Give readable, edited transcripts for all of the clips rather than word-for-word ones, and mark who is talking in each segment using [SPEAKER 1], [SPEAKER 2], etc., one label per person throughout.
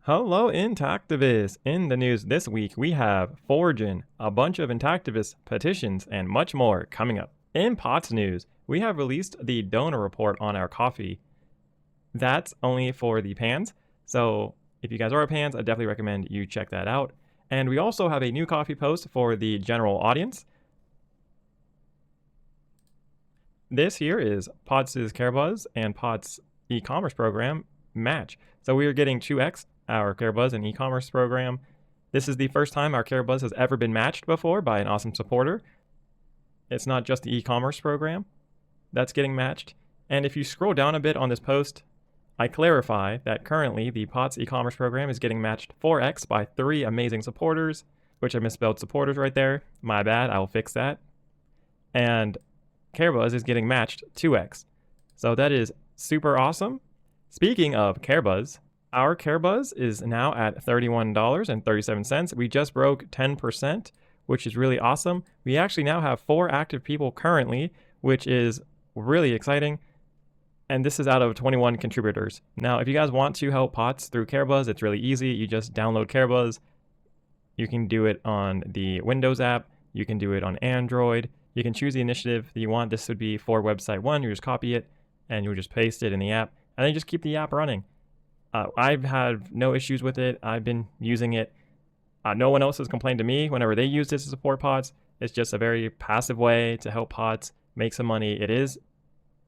[SPEAKER 1] Hello, Intactivists! In the news this week, we have Foregen, a bunch of Intactivist petitions, and much more coming up. In POTS news, we have released the donor report on our coffee. That's only for the pans, so if you guys are pans, I definitely recommend you check that out. And we also have a new coffee post for the general audience. This here is POTS' CareBuzz and POTS e-commerce program match. So we are getting 2x our CareBuzz and e-commerce program. This is the first time our CareBuzz has ever been matched before by an awesome supporter. It's not just the e-commerce program that's getting matched. And if you scroll down a bit on this post, I clarify that currently the POTS e-commerce program is getting matched 4x by 3 amazing supporters, which I misspelled supporters right there. My bad, I will fix that. And CareBuzz is getting matched 2x. So that is super awesome. Speaking of CareBuzz, our CareBuzz is now at $31.37. We just broke 10%, which is really awesome. We actually now have 4 active people currently, which is really exciting. And this is out of 21 contributors. Now, if you guys want to help POTS through CareBuzz, it's really easy. You just download CareBuzz. You can do it on the Windows app. You can do it on Android. You can choose the initiative that you want. This would be for website 1. You just copy it and you just paste it in the app. And then just keep the app running. I've had no issues with it. I've been using it. No one else has complained to me whenever they use this to support POTS. It's just a very passive way to help POTS make some money. It is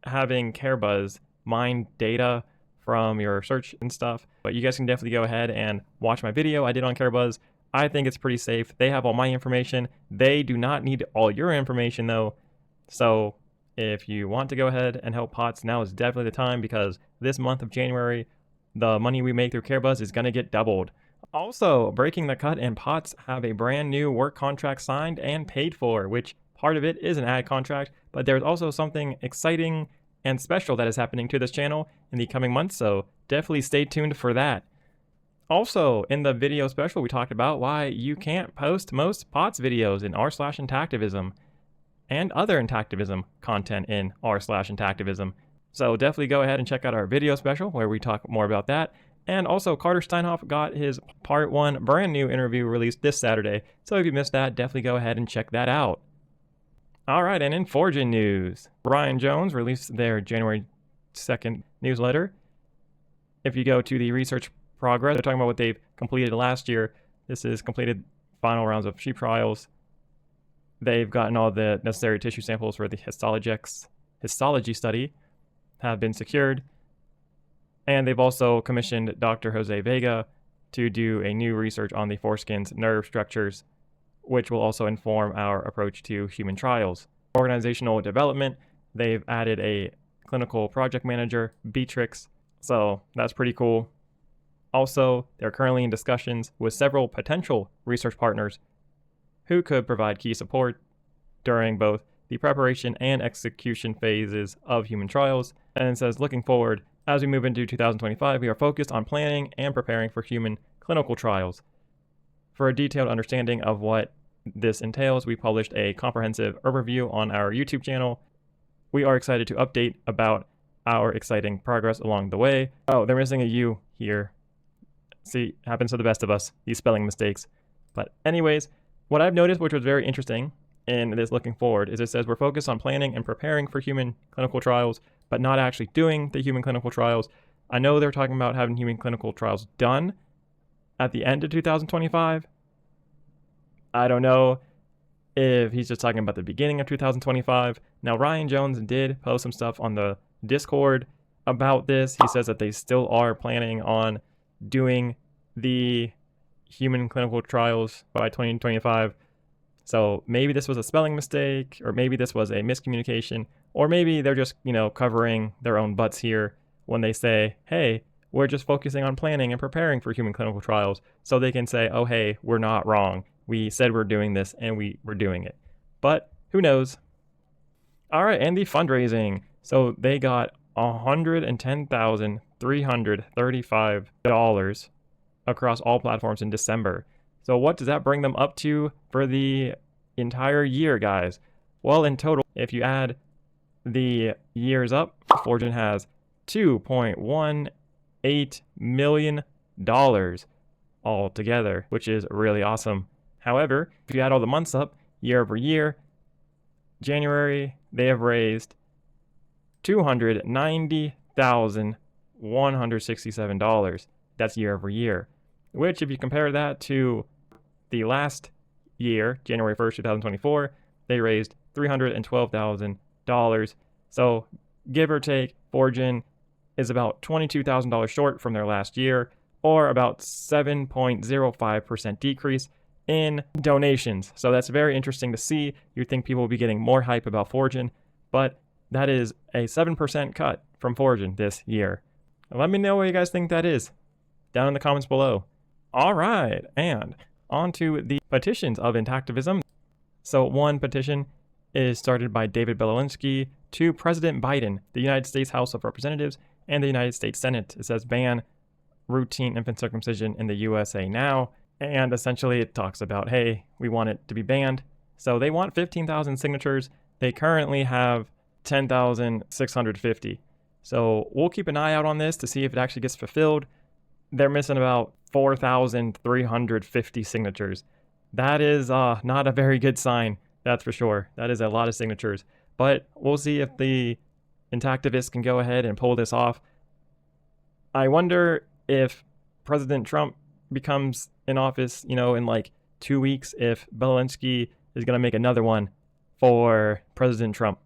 [SPEAKER 1] having CareBuzz mine data from your search and stuff, but you guys can definitely go ahead and watch my video I did on CareBuzz. I think it's pretty safe. They have all my information. They do not need all your information though. So if you want to go ahead and help POTS, now is definitely the time, because this month of January, the money we make through CareBuzz is going to get doubled. Also, breaking the cut and POTS have a brand new work contract signed and paid for, which part of it is an ad contract, but there's also something exciting and special that is happening to this channel in the coming months, so definitely stay tuned for that. Also, in the video special, we talked about why you can't post most POTS videos in r/Intactivism and other Intactivism content in r/Intactivism. So definitely go ahead and check out our video special where we talk more about that. And also, Carter Steinhoff got his part 1 brand new interview released this Saturday. So if you missed that, definitely go ahead and check that out. Alright, and in Foregen news, Ryan Jones released their January 2nd newsletter. If you go to the research progress, they're talking about what they've completed last year. This is completed final rounds of sheep trials. They've gotten all the necessary tissue samples for the histology study have been secured. And they've also commissioned Dr. Jose Vega to do a new research on the foreskin's nerve structures, which will also inform our approach to human trials. Organizational development, they've added a clinical project manager, Beatrix, so that's pretty cool. Also, they're currently in discussions with several potential research partners who could provide key support during both the preparation and execution phases of human trials. And it says, looking forward, as we move into 2025, we are focused on planning and preparing for human clinical trials. For a detailed understanding of what this entails, we published a comprehensive overview on our YouTube channel. We are excited to update about our exciting progress along the way. Oh, they're missing a U here. See, happens to the best of us, these spelling mistakes. But anyways, what I've noticed, which was very interesting in this looking forward, is it says we're focused on planning and preparing for human clinical trials, but not actually doing the human clinical trials. I know they're talking about having human clinical trials done at the end of 2025. I don't know if he's just talking about the beginning of 2025. Now, Ryan Jones did post some stuff on the Discord about this. He says that they still are planning on doing the human clinical trials by 2025. So maybe this was a spelling mistake, or maybe this was a miscommunication, or maybe they're just, covering their own butts here when they say, hey, we're just focusing on planning and preparing for human clinical trials, so they can say, oh, hey, we're not wrong. We said we're doing this and we were doing it. But who knows? All right, and the fundraising. So they got $110,335 across all platforms in December. So what does that bring them up to for the entire year, guys? Well, in total, if you add the years up, Foregen has $2.18 million altogether, which is really awesome. However, if you add all the months up year over year, January, they have raised $290,167. That's year over year, which if you compare that to the last year, January 1st, 2024, they raised $312,000. So give or take, Foregen is about $22,000 short from their last year, or about 7.05% decrease in donations. So that's very interesting to see. You'd think people will be getting more hype about Foregen, but that is a 7% cut from Foregen this year. Let me know what you guys think that is down in the comments below. All right, and on to the petitions of Intactivism. So one petition is started by David Belalinsky to President Biden, the United States House of Representatives, and the United States Senate. It says ban routine infant circumcision in the USA now. And essentially it talks about, hey, we want it to be banned. So they want 15,000 signatures. They currently have 10,650. So we'll keep an eye out on this to see if it actually gets fulfilled. They're missing about 4,350 signatures. That is not a very good sign, that's for sure. That is a lot of signatures. But we'll see if the Intactivists can go ahead and pull this off. I wonder if President Trump becomes in office, in like 2 weeks, if Belalinsky is going to make another one for President Trump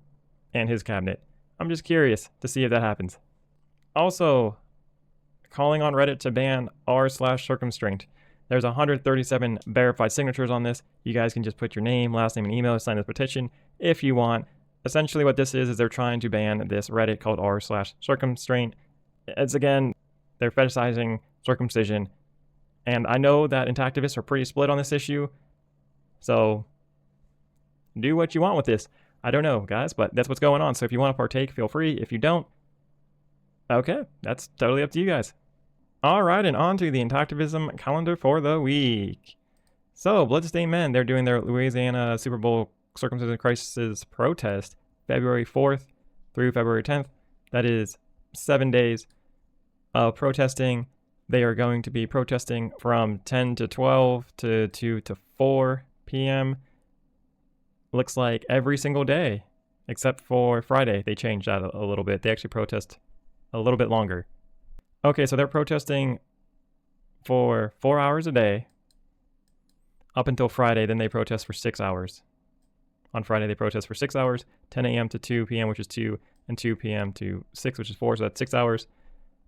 [SPEAKER 1] and his cabinet. I'm just curious to see if that happens. Also, calling on Reddit to ban r/circumstraint. There's 137 verified signatures on this. You guys can just put your name, last name, and email to sign this petition if you want. Essentially what this is they're trying to ban this Reddit called r/circumstraint. It's again, they're fetishizing circumcision. And I know that Intactivists are pretty split on this issue. So do what you want with this. I don't know, guys, but that's what's going on. So if you want to partake, feel free. If you don't, okay, that's totally up to you guys. All right, and on to the Intactivism calendar for the week. So Bloodstained Men, they're doing their Louisiana Super Bowl circumcision crisis protest February 4th through February 10th. That is 7 days of protesting. They are going to be protesting from 10 to 12 to 2 to 4 p.m. Looks like every single day, except for Friday. They changed that a little bit. They actually protest a little bit longer. Okay, so they're protesting for 4 hours a day up until Friday. Then they protest for 6 hours. On Friday, they protest for 6 hours, 10 a.m. to 2 p.m., which is 2, and 2 p.m. to 6, which is 4, so that's 6 hours.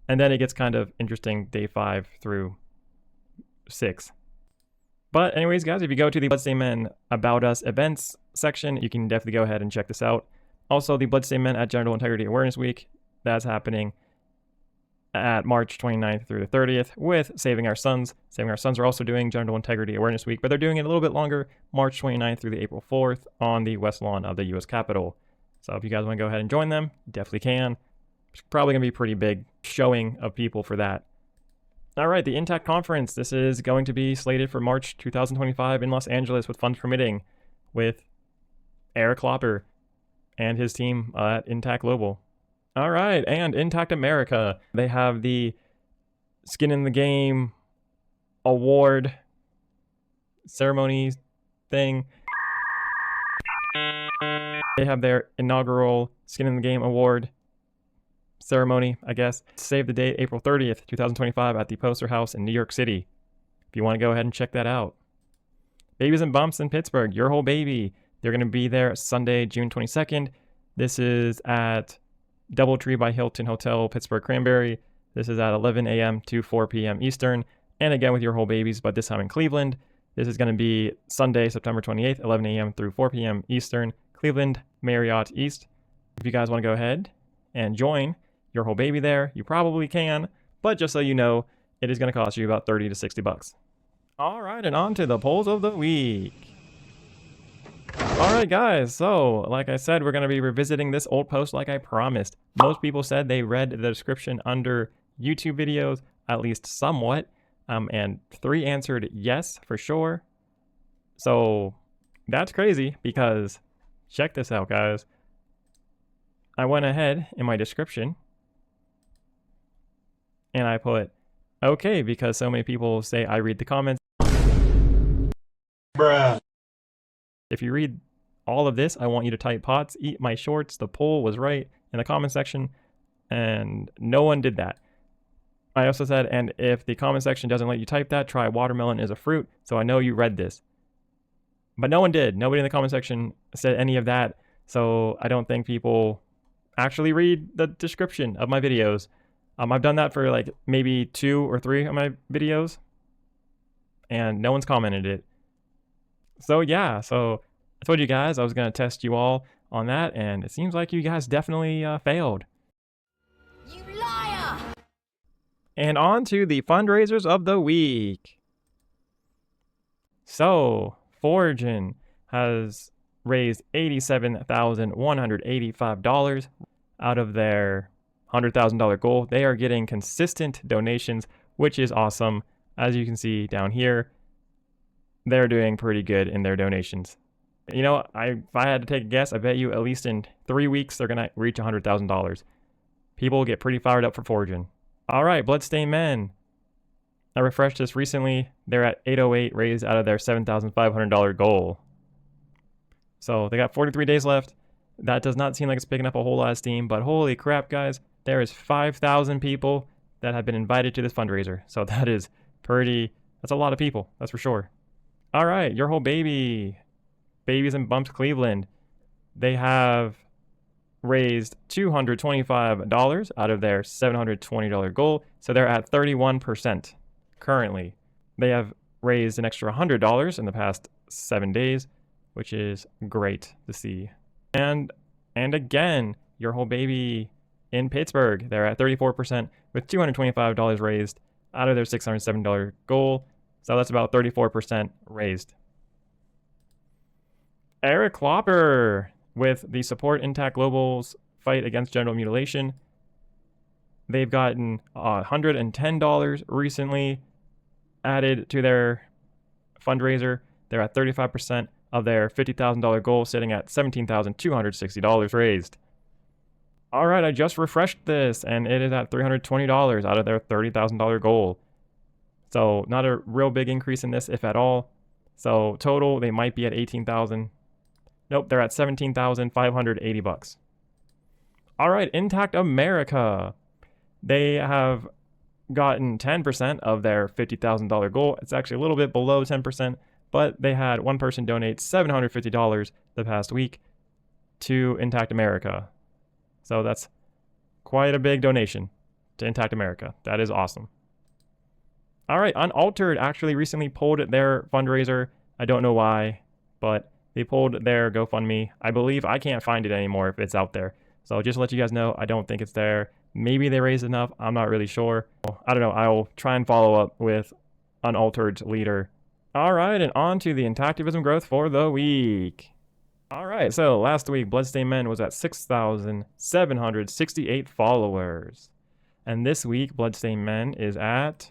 [SPEAKER 1] And then it gets kind of interesting day 5 through 6. But anyways, guys, if you go to the Bloodstained Men About Us events section, you can definitely go ahead and check this out. Also, the Bloodstained Men at Genital Integrity Awareness Week, that's happening at March 29th through the 30th with Saving Our Sons. Saving Our Sons are also doing Genital Integrity Awareness Week, but they're doing it a little bit longer, March 29th through the April 4th on the West Lawn of the U.S. Capitol. So if you guys want to go ahead and join them, you definitely can. It's probably going to be a pretty big showing of people for that. All right, the Intact Conference. This is going to be slated for March 2025 in Los Angeles with funds permitting with Eric Klopper and his team at Intact Global. All right, and Intact America. They have the Skin in the Game award ceremony thing. They have their inaugural Skin in the Game award ceremony, I guess. Save the date, April 30th, 2025 at the Poster House in New York City. If you want to go ahead and check that out. Babies and Bumps in Pittsburgh, Your Whole Baby. They're going to be there Sunday, June 22nd. This is at Doubletree by Hilton Hotel, Pittsburgh Cranberry. This is at 11 a.m. to 4 p.m. Eastern. And again with Your Whole Babies, but this time in Cleveland. This is going to be Sunday, September 28th, 11 a.m. through 4 p.m. Eastern, Cleveland Marriott East. If you guys want to go ahead and join Your Whole Baby there, you probably can, but just so you know, it is going to cost you about 30 to 60 bucks. All right, and on to the polls of the week. All right, guys, so like I said, we're going to be revisiting this old post like I promised. Most people said they read the description under YouTube videos, at least somewhat, and 3 answered yes for sure. So that's crazy because check this out, guys. I went ahead in my description and I put Okay, because so many people say I read the comments.
[SPEAKER 2] Bruh.
[SPEAKER 1] If you read all of this, I want you to type pots, eat my shorts, the poll was right in the comment section, and no one did that. I also said, and if the comment section doesn't let you type that, try watermelon is a fruit, so I know you read this. But no one did. Nobody in the comment section said any of that, so I don't think people actually read the description of my videos. I've done that for like maybe 2 or 3 of my videos, and no one's commented it. So yeah, so I told you guys I was going to test you all on that, and it seems like you guys definitely failed.
[SPEAKER 3] You liar!
[SPEAKER 1] And on to the fundraisers of the week. So, Foregen has raised $87,185 out of their $100,000 goal. They are getting consistent donations, which is awesome. As you can see down here, they're doing pretty good in their donations. You know, if I had to take a guess, I bet you at least in 3 weeks they're going to reach $100,000. People get pretty fired up for Foregen. All right, Bloodstained Men. I refreshed this recently. They're at 808 raised out of their $7,500 goal. So they got 43 days left. That does not seem like it's picking up a whole lot of steam, but holy crap, guys. There is 5,000 people that have been invited to this fundraiser. So that's a lot of people, that's for sure. All right, Your Whole Baby. Babies and Bumps Cleveland. They have raised $225 out of their $720 goal. So they're at 31% currently. They have raised an extra $100 in the past 7 days, which is great to see. And again, Your Whole Baby in Pittsburgh, they're at 34% with $225 raised out of their $607 goal. So that's about 34% raised. Eric Klopper with the Support Intact Global's fight against genital mutilation. They've gotten $110 recently added to their fundraiser. They're at 35% of their $50,000 goal, sitting at $17,260 raised. All right, I just refreshed this, and it is at $320 out of their $30,000 goal. So not a real big increase in this, if at all. So total, they might be at $18,000. Nope, they're at $17,580. All right, Intact America. They have gotten 10% of their $50,000 goal. It's actually a little bit below 10%, but they had one person donate $750 the past week to Intact America. So that's quite a big donation to Intact America. That is awesome. All right, Unaltered actually recently pulled their fundraiser. I don't know why, but they pulled their GoFundMe. I believe I can't find it anymore if it's out there. So just to let you guys know, I don't think it's there. Maybe they raised enough. I'm not really sure. I don't know. I'll try and follow up with Unaltered's leader. All right, and on to the Intactivism growth for the week. All right, so last week, Bloodstained Men was at 6,768 followers. And this week, Bloodstained Men is at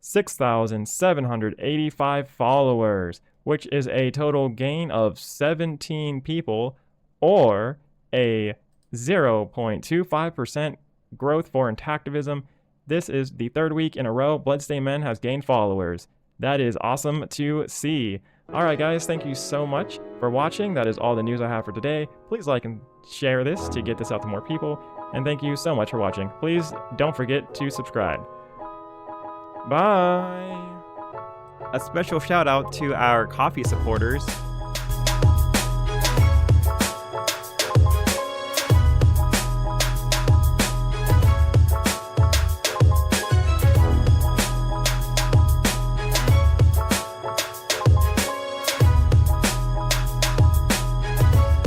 [SPEAKER 1] 6,785 followers, which is a total gain of 17 people, or a 0.25% growth for Intactivism. This is the 3rd week in a row Bloodstained Men has gained followers. That is awesome to see. Alright guys, thank you so much for watching. That is all the news I have for today. Please like and share this to get this out to more people. And thank you so much for watching. Please don't forget to subscribe. Bye!
[SPEAKER 4] A special shout out to our coffee supporters.